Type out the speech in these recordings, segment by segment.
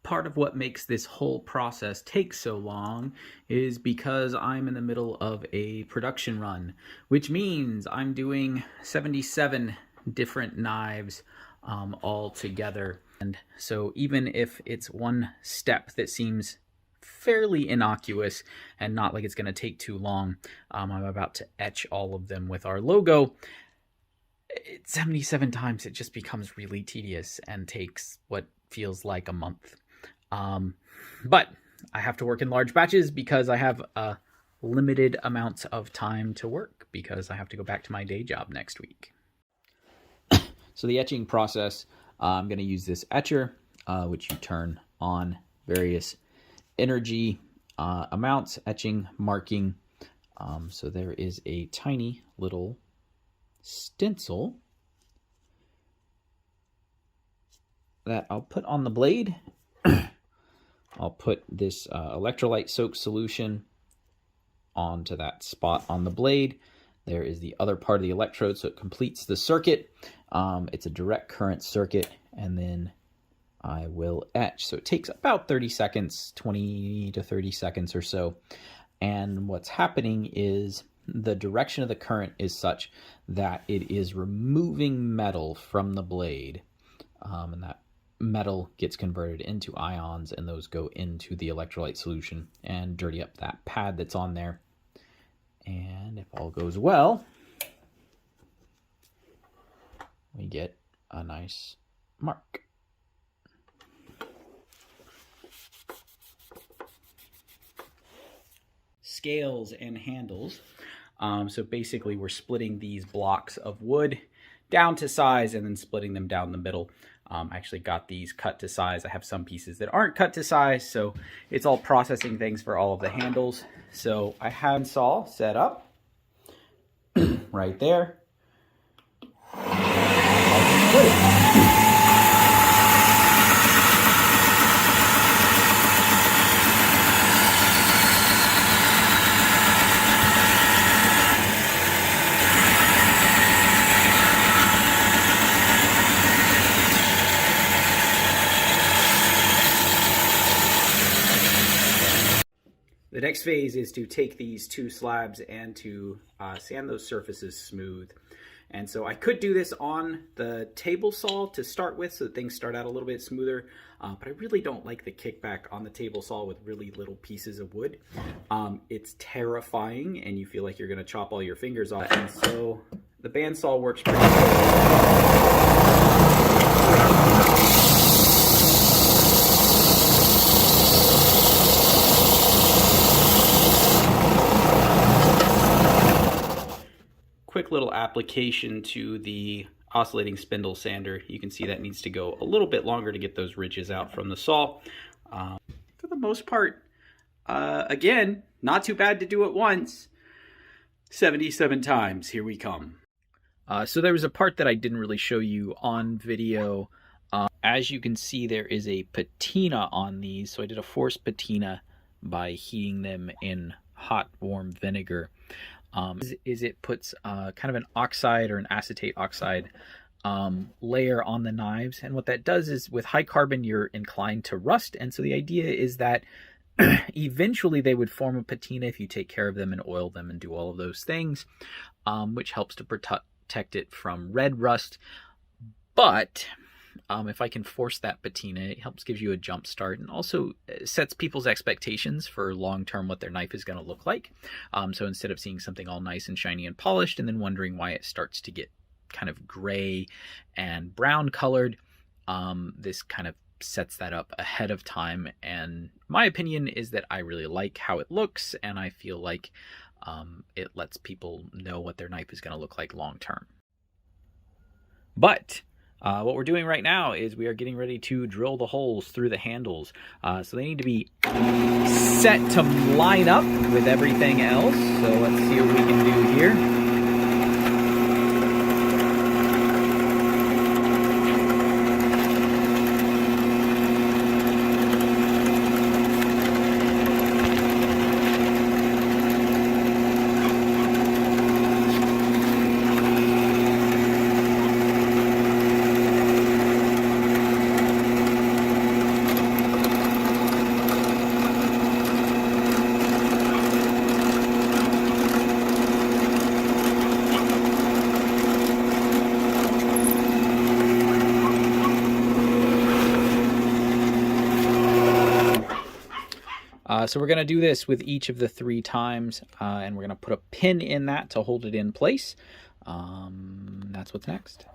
part of what makes this whole process take so long is because I'm in the middle of a production run, which means I'm doing 77 different knives all together. And so even if it's one step that seems fairly innocuous and not like it's going to take too long, I'm about to etch all of them with our logo. 77 times it just becomes really tedious and takes what feels like a month. But I have to work in large batches because I have a limited amount of time to work because I have to go back to my day job next week. So the etching process, I'm going to use this etcher, which you turn on various energy amounts, etching, marking. So there is a tiny little stencil that I'll put on the blade. I'll put this electrolyte soaked solution onto that spot on the blade. There is the other part of the electrode, so it completes the circuit. It's a direct current circuit, and then I will etch. So it takes about 30 seconds, 20 to 30 seconds or so. And what's happening is the direction of the current is such that it is removing metal from the blade, and that metal gets converted into ions, and those go into the electrolyte solution and dirty up that pad that's on there. And if all goes well, we get a nice mark. Scales and handles. So basically we're splitting these blocks of wood down to size and then splitting them down the middle. I actually got these cut to size. I have some pieces that aren't cut to size, so it's all processing things for all of the handles. So I have saw set up right there. I'll split it. The next phase is to take these two slabs and to sand those surfaces smooth. And so I could do this on the table saw to start with so that things start out a little bit smoother, but I really don't like the kickback on the table saw with really little pieces of wood. It's terrifying and you feel like you're gonna chop all your fingers off. And so the bandsaw works pretty well. Quick little application to the oscillating spindle sander. You can see that needs to go a little bit longer to get those ridges out from the saw. For the most part, again, not too bad to do it once. 77 times, here we come. So there was a part that I didn't really show you on video. As you can see, there is a patina on these. So I did a forced patina by heating them in hot, warm vinegar. It puts kind of an oxide or an acetate oxide layer on the knives. And what that does is with high carbon, you're inclined to rust. And so the idea is that eventually they would form a patina if you take care of them and oil them and do all of those things, which helps to protect it from red rust. But if I can force that patina, it helps give you a jump start and also sets people's expectations for long-term what their knife is going to look like. So instead of seeing something all nice and shiny and polished and then wondering why it starts to get kind of gray and brown colored, this kind of sets that up ahead of time. And my opinion is that I really like how it looks, and I feel like it lets people know what their knife is going to look like long-term. But what we're doing right now is we are getting ready to drill the holes through the handles. So they need to be set to line up with everything else. So let's see what we can do here. So we're going to do this with each of the 3 times, and we're going to put a pin in that to hold it in place. That's what's next.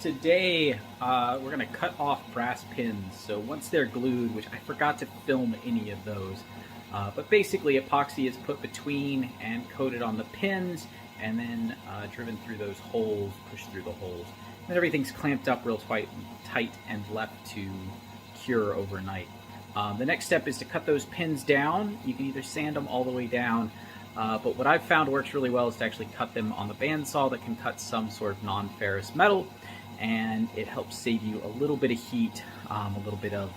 Today, we're going to cut off brass pins. So once they're glued, which I forgot to film any of those, but basically epoxy is put between and coated on the pins, and then driven through those holes, pushed through the holes. And then everything's clamped up real tight and left to cure overnight. The next step is to cut those pins down. You can either sand them all the way down, but what I've found works really well is to actually cut them on the bandsaw that can cut some sort of non-ferrous metal. And it helps save you a little bit of heat, a little bit of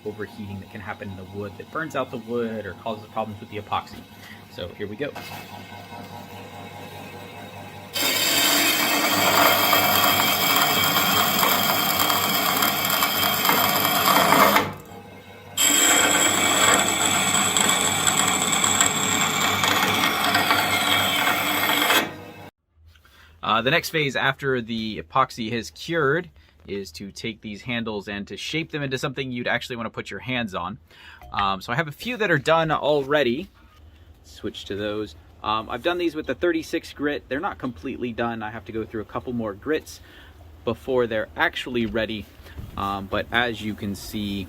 overheating that can happen in the wood that burns out the wood or causes problems with the epoxy. So here we go. The next phase after the epoxy has cured is to take these handles and to shape them into something you'd actually want to put your hands on. So I have a few that are done already. Switch to those. I've done these with the 36 grit. They're not completely done. I have to go through a couple more grits before they're actually ready. But as you can see,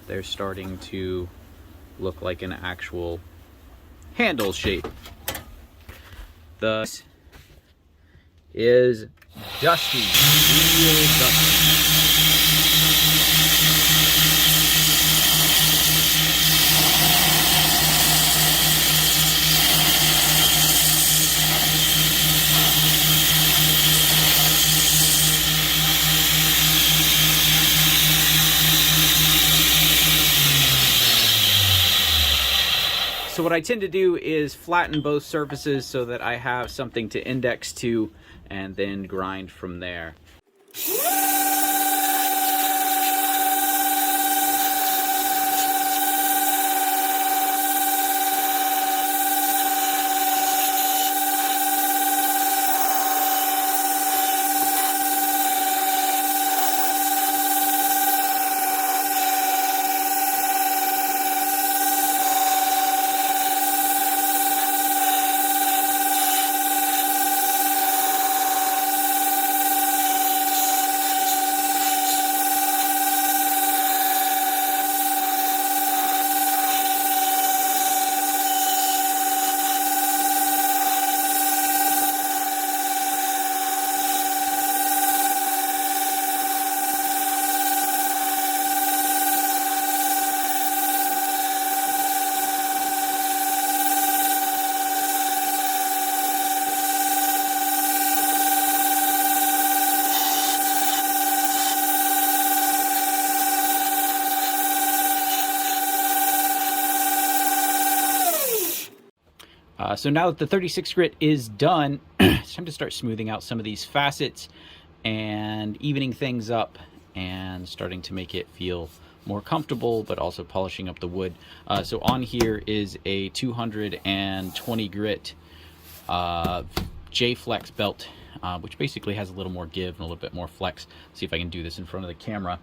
they're starting to look like an actual handle shape. The is dusty, real dusty. So what I tend to do is flatten both surfaces so that I have something to index to and then grind from there. So now that the 36 grit is done, it's time to start smoothing out some of these facets and evening things up and starting to make it feel more comfortable, but also polishing up the wood. So on here is a 220 grit J-Flex belt, which basically has a little more give and a little bit more flex. See if I can do this in front of the camera.